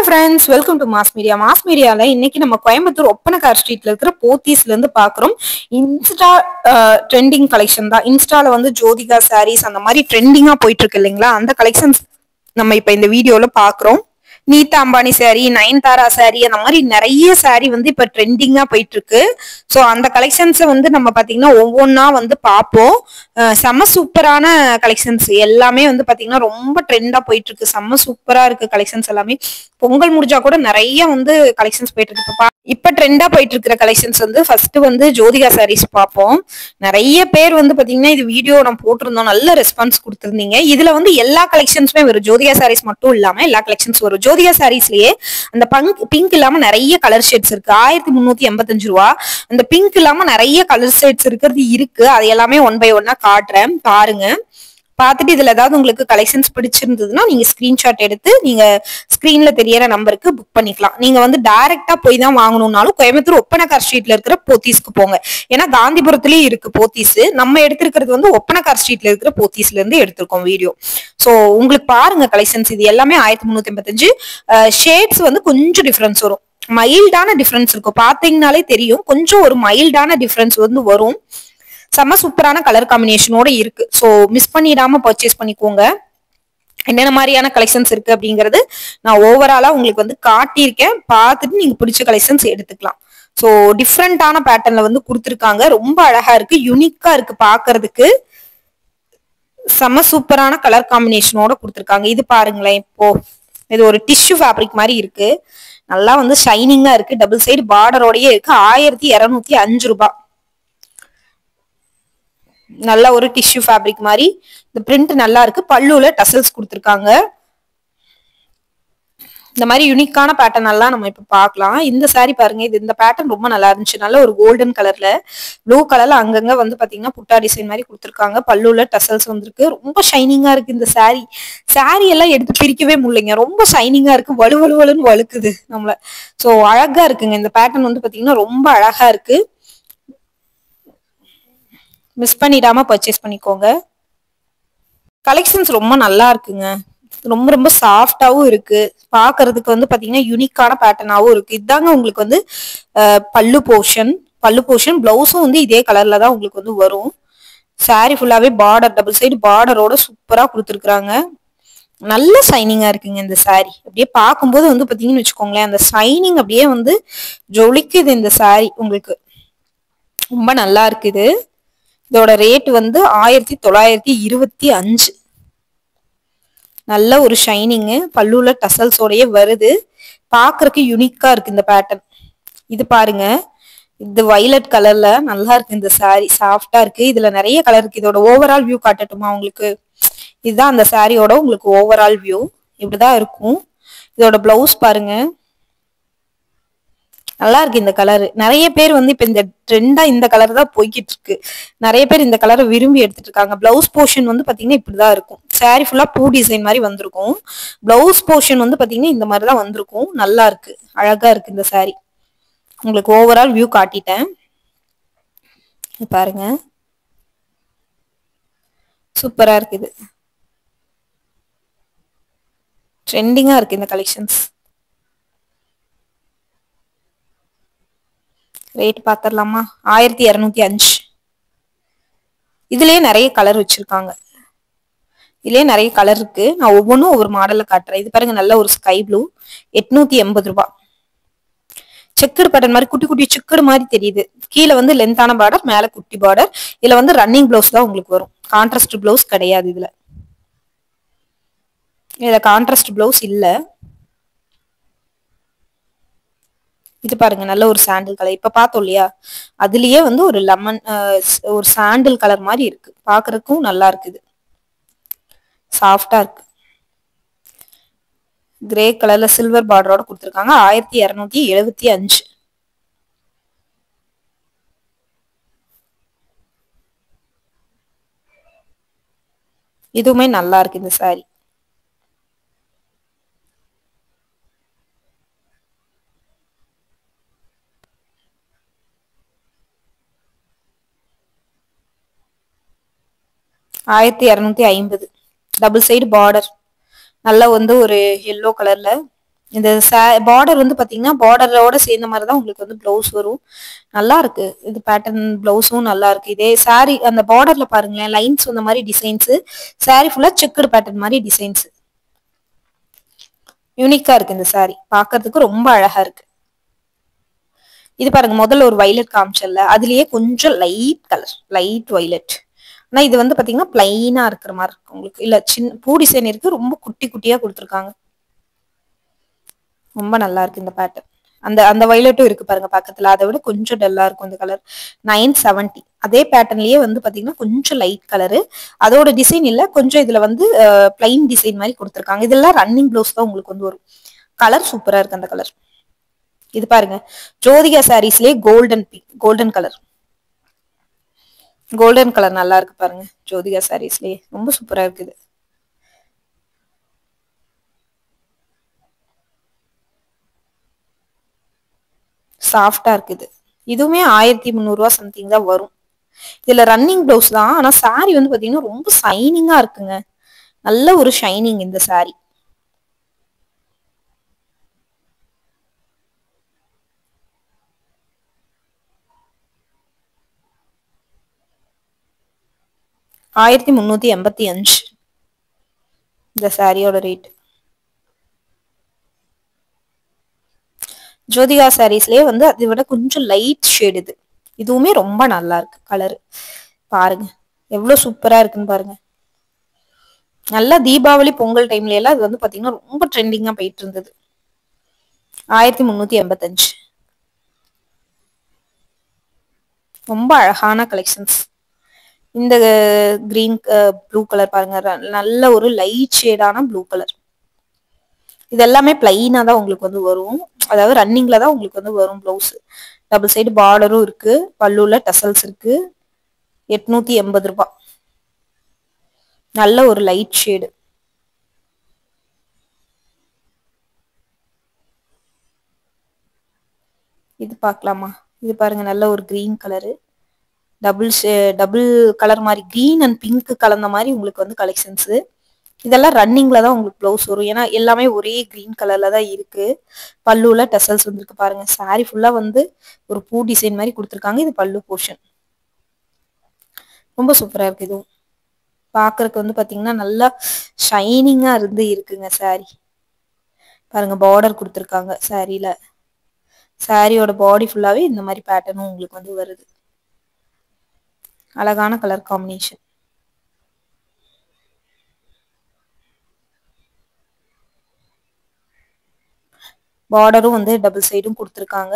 friends, welcome to Mass Media. Mass Media ல இன்னைக்கு நம்ம கோயம்புத்தூர் ஒப்பனக்கார் ஸ்ட்ரீட்ல இருக்கிற போத்தீஸ்ல இருந்து பாக்குறோம். இன்ஸ்டா ட்ரெண்டிங் கலெக்ஷன் தான். இன்ஸ்டால வந்து ஜோதிகா சாரீஸ் அந்த மாதிரி ட்ரெண்டிங்கா போயிட்டு இருக்கு இல்லைங்களா? அந்த கலெக்ஷன்ஸ் நம்ம இப்ப இந்த வீடியோல பாக்குறோம். நீதா அம்பானி சாரி, நயன்தாரா சாரி அந்த மாதிரி நிறைய சாரி வந்து இப்ப ட்ரெண்டிங்கா போயிட்டு இருக்கு. ஸோ அந்த கலெக்ஷன்ஸை வந்து நம்ம பாத்தீங்கன்னா ஒவ்வொன்றா வந்து பார்ப்போம். செம்ம சூப்பரான கலெக்ஷன்ஸ் எல்லாமே வந்து பாத்தீங்கன்னா ரொம்ப ட்ரெண்டா போயிட்டு இருக்கு. செம்ம சூப்பரா இருக்கு கலெக்ஷன்ஸ் எல்லாமே. பொங்கல் முடிஞ்சா கூட நிறைய வந்து கலெக்ஷன்ஸ் போயிட்டு இருக்கு. இப்ப ட்ரெண்டா போயிட்டு இருக்கிற கலெக்ஷன்ஸ் வந்து ஃபர்ஸ்ட் வந்து ஜோதிகா சாரீஸ் பார்ப்போம். நிறைய பேர் வந்து பாத்தீங்கன்னா இது வீடியோ நம்ம போட்டிருந்தோம், நல்ல ரெஸ்பான்ஸ் கொடுத்திருந்தீங்க. இதுல வந்து எல்லா கலெக்ஷன்ஸுமே வரும், ஜோதிகா சாரீஸ் மட்டும் இல்லாம எல்லா கலெக்ஷன்ஸ் வரும். ஜோதிகா சாரீஸ்லயே அந்த பிங்க் இல்லாம நிறைய கலர் ஷேட்ஸ் இருக்கு. 1385 ரூபா. அந்த பிங்க் இல்லாம நிறைய கலர் ஷேட்ஸ் இருக்கிறது இருக்கு. அது எல்லாமே ஒன் பை ஒன்னா காட்டுறேன், பாருங்க. பார்த்துட்டு இதுல ஏதாவது உங்களுக்கு கலெக்ஷன்ஸ் பிடிச்சிருந்ததுன்னா நீங்க ஸ்கிரீன்ஷாட் எடுத்து நீங்க ஸ்கிரீன்ல தெரியற நம்பருக்கு புக் பண்ணிக்கலாம். நீங்க வந்து டைரக்டா போய் தான் வாங்கணும்னாலும் கோயம்புத்தூர் ஒப்பனக்கார் ஸ்ட்ரீட்ல இருக்கிற போத்தீஸ்க்கு போங்க. ஏன்னா காந்திபுரத்துலயும் இருக்கு போத்தீஸ். நம்ம எடுத்திருக்கிறது வந்து ஒப்பனக்கார் ஸ்ட்ரீட்ல இருக்கிற போத்தீஸ்ல இருந்து எடுத்திருக்கோம் வீடியோ. சோ உங்களுக்கு பாருங்க கலெக்ஷன்ஸ். இது எல்லாமே 1385. ஷேட்ஸ் வந்து கொஞ்சம் டிஃபரன்ஸ் வரும், மைல்டான டிஃபரன்ஸ் இருக்கும். பாத்தீங்கன்னாலே தெரியும், கொஞ்சம் ஒரு மைல்டான டிஃபரன்ஸ் வந்து வரும். செம்ம சூப்பரான கலர் காம்பினேஷனோட இருக்கு. ஸோ மிஸ் பண்ணிடாம பர்ச்சேஸ் பண்ணிக்கோங்க. என்னென்ன மாதிரியான கலெக்ஷன்ஸ் இருக்கு அப்படிங்கிறது நான் ஓவராலா உங்களுக்கு வந்து காட்டியிருக்கேன். பார்த்துட்டு நீங்க பிடிச்ச கலெக்ஷன்ஸ் எடுத்துக்கலாம். ஸோ டிஃப்ரெண்டான பேட்டர்ன்ல வந்து கொடுத்துருக்காங்க. ரொம்ப அழகா இருக்கு, யூனிக்கா இருக்கு பாக்குறதுக்கு. செம்ம சூப்பரான கலர் காம்பினேஷனோட கொடுத்துருக்காங்க. இது பாருங்களேன், இப்போ இது ஒரு டிஷ்யூ ஃபேப்ரிக் மாதிரி இருக்கு. நல்லா வந்து ஷைனிங்கா இருக்கு. டபுள் சைடு பார்டரோடயே இருக்கு. 1205 ரூபாய். நல்ல ஒரு டிஷ்யூ ஃபேப்ரிக் மாதிரி. இந்த பிரிண்ட் நல்லா இருக்கு. பல்லுல டசல்ஸ் கொடுத்துருக்காங்க. இந்த மாதிரி யூனிக்கான பேட்டர்ன் எல்லாம் நம்ம இப்ப பாக்கலாம். இந்த சாரி பாருங்க, இது இந்த பேட்டர்ன் ரொம்ப நல்லா இருந்துச்சு. நல்ல ஒரு கோல்டன் கலர்ல, ப்ளூ கலர்ல அங்கங்க வந்து பாத்தீங்கன்னா புட்டா டிசைன் மாதிரி கொடுத்துருக்காங்க. பல்லுல டசல்ஸ் வந்திருக்கு. ரொம்ப ஷைனிங்கா இருக்கு இந்த சாரி. சாரி எல்லாம் எடுத்து பிரிக்கவே முடியலைங்க, ரொம்ப ஷைனிங்கா இருக்கு. வலுவலுவலுன்னு வழுக்குது நம்மள. சோ அழகா இருக்குங்க இந்த பேட்டர்ன் வந்து பாத்தீங்கன்னா ரொம்ப அழகா இருக்கு. மிஸ் பண்ணிடாம பர்ச்சேஸ் பண்ணிக்கோங்க. கலெக்ஷன்ஸ் ரொம்ப நல்லா இருக்குங்க. ரொம்ப ரொம்ப சாஃப்டாவும் இருக்கு. பாக்குறதுக்கு வந்து பாத்தீங்கன்னா யூனிக்கான பேட்டர்னாவும் இருக்கு. இதாங்க உங்களுக்கு வந்து பல்லு போர்ஷன். பிளவுஸும் வந்து இதே கலர்ல தான் உங்களுக்கு வந்து வரும். சாரி ஃபுல்லாவே பார்டர், டபுள் சைடு பார்டரோட சூப்பரா கொடுத்துருக்காங்க. நல்ல ஷைனிங்கா இருக்குங்க இந்த சாரி. அப்படியே பார்க்கும்போது வந்து பாத்தீங்கன்னு வச்சுக்கோங்களேன், அந்த ஷைனிங் அப்படியே வந்து ஜொலிக்குது இந்த சாரி. உங்களுக்கு ரொம்ப நல்லா இருக்குது. இதோட ரேட் வந்து 1925. நல்ல ஒரு ஷைனிங், பல்லுல டசல்ஸோடயே வருது. பாக்குறதுக்கு யூனிக்கா இருக்கு இந்த பேட்டர்ன். இது பாருங்க, இது வயலட் கலர்ல நல்லா இருக்கு இந்த சாரி. சாஃப்டா இருக்கு. இதுல நிறைய கலர் இருக்கு. இதோட ஓவரால் வியூ காட்டட்டுமா உங்களுக்கு? இதுதான் அந்த சாரியோட உங்களுக்கு ஓவரால் வியூ. இப்படிதான் இருக்கும். இதோட பிளவுஸ் பாருங்க, நல்லா இருக்கு இந்த கலர். நிறைய பேர் வந்து இப்ப இந்த ட்ரெண்டா இந்த கலர் தான் போய்கிட்டு இருக்கு. நிறைய பேர் இந்த கலரை விரும்பி எடுத்துட்டு இருக்காங்க. பிளவுஸ் போர்ஷன் வந்து பாத்தீங்கன்னா இப்படிதான் இருக்கும். சாரி ஃபுல்லா பூ டிசைன் மாதிரி வந்திருக்கும். பிளவுஸ் போர்ஷன் வந்து பாத்தீங்கன்னா இந்த மாதிரிதான் வந்திருக்கும். நல்லா இருக்கு, அழகா இருக்கு இந்த சாரி. உங்களுக்கு ஓவரால் வியூ காட்டிட்டேன், பாருங்க. சூப்பரா இருக்குது, ட்ரெண்டிங்கா இருக்கு இந்த கலெக்ஷன்ஸ். ரேட் பாத்திரலாமா? 1205. இதுலயே நிறைய கலர் வச்சிருக்காங்க. இதுலயே நிறைய கலர் இருக்கு. நான் ஒவ்வொன்றும் ஒவ்வொரு மாடல்ல காட்டுறேன். இது பாருங்க, நல்ல ஒரு ஸ்கை ப்ளூ, 880 ரூபாய். செக்குடு பேட்டர்ன் மாதிரி குட்டி குட்டி செக்குடு மாதிரி தெரியுது. கீழே வந்து லென்த்தான பார்டர், மேல குட்டி பார்டர். இதுல வந்து ரன்னிங் பிளவுஸ் தான் உங்களுக்கு வரும். கான்ட்ராஸ்ட் பிளவுஸ் கிடையாது. இதுல கான்ட்ராஸ்ட் பிளவுஸ் இல்ல. இது பாருங்க, நல்ல ஒரு சாண்டில் கலர். இப்ப பார்த்தோம் இல்லையா, அதுலயே வந்து ஒரு லெமன், ஒரு சாண்டில் கலர் மாதிரி இருக்கு. பாக்குறதுக்கும் நல்லா இருக்குது, சாஃப்டா இருக்கு. கிரே கலர்ல சில்வர் பார்டரோட கொடுத்துருக்காங்க. 1275. இதுவுமே நல்லா இருக்கு இந்த சாரி. $1250. Double side border. நல்ல வந்து ஒரு எல்லோ கலர்ல இந்த பார்டர் வந்து பாத்தீங்கன்னா பார்டரோட சேர்ந்த மாதிரி தான் உங்களுக்கு வந்து பிளவுஸ் வரும். நல்லா இருக்கு இது பேட்டர்ன். பிளவுஸும் நல்லா இருக்கு. இதே saree அந்த பார்டர்ல பாருங்களேன், லைன்ஸ் வந்த மாதிரி டிசைன்ஸ். saree ஃபுல்லா செக்குடு பேட்டர்ன் மாதிரி டிசைன்ஸ். யூனிக்கா இருக்கு இந்த saree, பாக்குறதுக்கு ரொம்ப அழகா இருக்கு. இது பாருங்க, முதல்ல ஒரு வைலட் காமிச்சல்ல, அதுலயே கொஞ்சம் லைட் கலர், லைட் வைலட். ஆனா இது வந்து பாத்தீங்கன்னா பிளைனா இருக்கிற மாதிரி இருக்கு உங்களுக்கு. இல்ல சின்ன பூ டிசைன் இருக்கு, ரொம்ப குட்டி குட்டியா கொடுத்துருக்காங்க. ரொம்ப நல்லா இருக்கு இந்த பேட்டர்ன். அந்த அந்த வைலட்டும் இருக்கு பாருங்க பக்கத்துல, அதை விட கொஞ்சம் டல்லா இருக்கும் இந்த கலர். 970. அதே பேட்டர்ன்லயே வந்து பாத்தீங்கன்னா கொஞ்சம் லைட் கலரு. அதோட டிசைன் இல்ல, கொஞ்சம் இதுல வந்து பிளைன் டிசைன் மாதிரி கொடுத்துருக்காங்க. இதெல்லாம் ரன்னிங் ப்ளவுஸ் தான் உங்களுக்கு வந்து வரும். கலர் சூப்பரா இருக்கு அந்த கலர். இது பாருங்க, ஜோதிகா சாரீஸ்லயே கோல்டன் கலர். கோல்டன் கலர் நல்லா இருக்கு பாருங்க, ஜோதிகா சாரீஸ்லயே ரொம்ப சூப்பரா இருக்குது. சாஃப்டா இருக்குது. இதுவுமே 1300 சம்திங் தான் வரும். இதுல ரன்னிங் பிளவுஸ் தான், ஆனா சாரி வந்து பாத்தீங்கன்னா ரொம்ப ஷைனிங்கா இருக்குங்க. நல்ல ஒரு ஷைனிங் இந்த சாரி. $1385 இந்த சாரியோட ரேட். ஜோதிகா சாரீஸ்லயே வந்து அதை விட கொஞ்சம் லைட் ஷேட் இது. இதுவுமே ரொம்ப நல்லா இருக்கு கலரு. பாருங்க எவ்வளவு சூப்பரா இருக்குன்னு பாருங்க. நல்லா தீபாவளி பொங்கல் டைம்ல எல்லாம் இது வந்து பாத்தீங்கன்னா ரொம்ப ட்ரெண்டிங்கா போயிட்டு இருந்தது. 1385. ரொம்ப அழகான கலெக்ஷன்ஸ். இந்த கிரீன் ப்ளூ கலர் பாருங்க, நல்ல ஒரு லைட் ஷேடான ப்ளூ கலர். இது எல்லாமே பிளைனா தான் உங்களுக்கு வந்து வரும், அதாவது ரன்னிங்ல தான் உங்களுக்கு வந்து வரும் பிளவுஸ். டபுள் சைடு பார்டரும் இருக்கு, பல்லுல டசல்ஸ் இருக்கு. 880 ரூபாய். நல்ல ஒரு லைட் ஷேடு. இது பார்க்கலாமா? இது பாருங்க, நல்ல ஒரு கிரீன் கலரு, டபுள் கலர் மாதிரி, கிரீன் அண்ட் பிங்க் கலந்த மாதிரி உங்களுக்கு வந்து கலெக்ஷன்ஸ். இதெல்லாம் ரன்னிங்ல தான் உங்களுக்கு ப்ளவுஸ் வரும், ஏன்னா எல்லாமே ஒரே கிரீன் கலர்ல தான் இருக்கு. பல்லுல டசல்ஸ் வந்துருக்கு பாருங்க. சாரி ஃபுல்லா வந்து ஒரு பூ டிசைன் மாதிரி கொடுத்துருக்காங்க. இது பல்லு போர்ஷன். ரொம்ப சூப்பரா இருக்கு. இதுவும் பாக்குறதுக்கு வந்து பாத்தீங்கன்னா நல்லா ஷைனிங்கா இருந்து இருக்குங்க சாரி. பாருங்க பார்டர் கொடுத்துருக்காங்க சாரியில. சாரியோட பாடி ஃபுல்லாவே இந்த மாதிரி பேட்டர்னும் உங்களுக்கு வந்து வருது. அழகான கலர் காம்பினேஷன். பார்டரும் வந்து டபுள் சைடும் கொடுத்துருக்காங்க.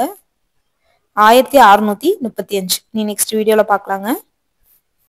1635. நீ நெக்ஸ்ட் வீடியோல பார்க்கலாங்க.